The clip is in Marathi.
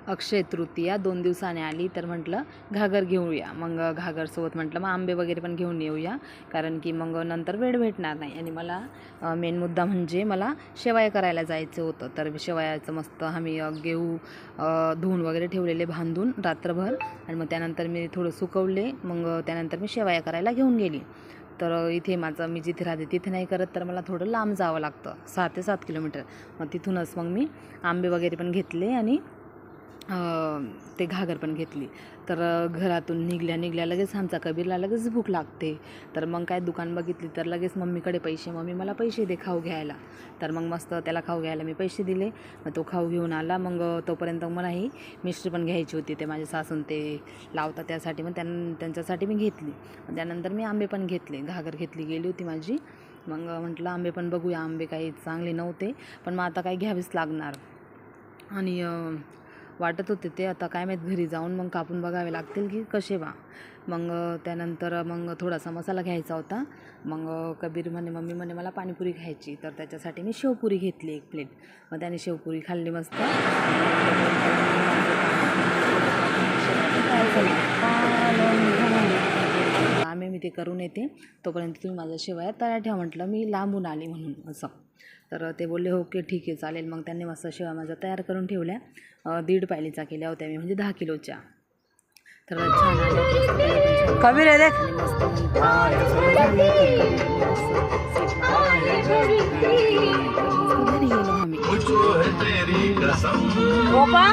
अक्षय तृतीया 2 दिवसाने आली, तर म्हटलं घागर घेऊया. मग घागरसोबत म्हटलं मग आंबे वगैरे पण घेऊन येऊया, कारण की मग नंतर वेळ भेटणार नाही. आणि मला मेन मुद्दा म्हणजे मला शेवया करायला जायचं होतं. तर शेवयाचं मस्त आम्ही गहू धुवून वगैरे ठेवलेले बांधून रात्रभर, आणि मग त्यानंतर मी थोडं सुकवले. मग त्यानंतर मी शेवया करायला घेऊन गेली. तर इथे मी जिथे राहते तिथे नाही करत, तर मला थोडं लांब जावं लागतं, 6 ते 7 किलोमीटर. मग तिथूनच मग मी आंबे वगैरे पण घेतले आणि ते घागर पण घेतली. तर घरातून निघल्या लगेच आमचा कबीरला लगेच भूक लागते. तर मग काय दुकान बघितली, तर लगेच मम्मीकडे पैसे, मम्मी मला पैसे दे खाऊ घ्यायला. तर मग मस्त त्याला खाऊ घ्यायला मी पैसे दिले. मग तो खाऊ घेऊन आला. मग तोपर्यंत मलाही मिष्टी पण घ्यायची होती, ते माझ्या सासून ते लावतात त्यासाठी. मग त्यांच्यासाठी मी घेतली. त्यानंतर मी आंबे पण घेतले, घागर घेतली गेली होती माझी. मग म्हटलं आंबे पण बघूया. आंबे काही चांगले नव्हते, पण मग आता काही घ्यावेच लागणार. आणि वाटत होते ते आता काय माहीत, घरी जाऊन मग कापून बघावे लागतील की कसे बा. मग त्यानंतर मग थोडासा मसाला घ्यायचा होता. मग कबीर म्हणे, मम्मी म्हणे मला पाणीपुरी खायची, तर त्याच्यासाठी मी शेवपुरी घेतली 1 प्लेट. मग त्याने शेवपुरी खाल्ली मस्त. मी ते करून येते, तोपर्यंत तुम्ही माझ्या शेवया तयार ठेवा. म्हटलं मी लांबून आली म्हणून असं. तर ते बोलले ओके ठीक आहे चालेल. मग त्यांनी मस्त शेवया माझ्या तयार करून ठेवल्या. 1.5 पायलीचा केल्या होत्या मी, म्हणजे 10 किलोच्या. तर छान आल्या. कबीर आहे देख. घरी गेलो आम्ही. ओपा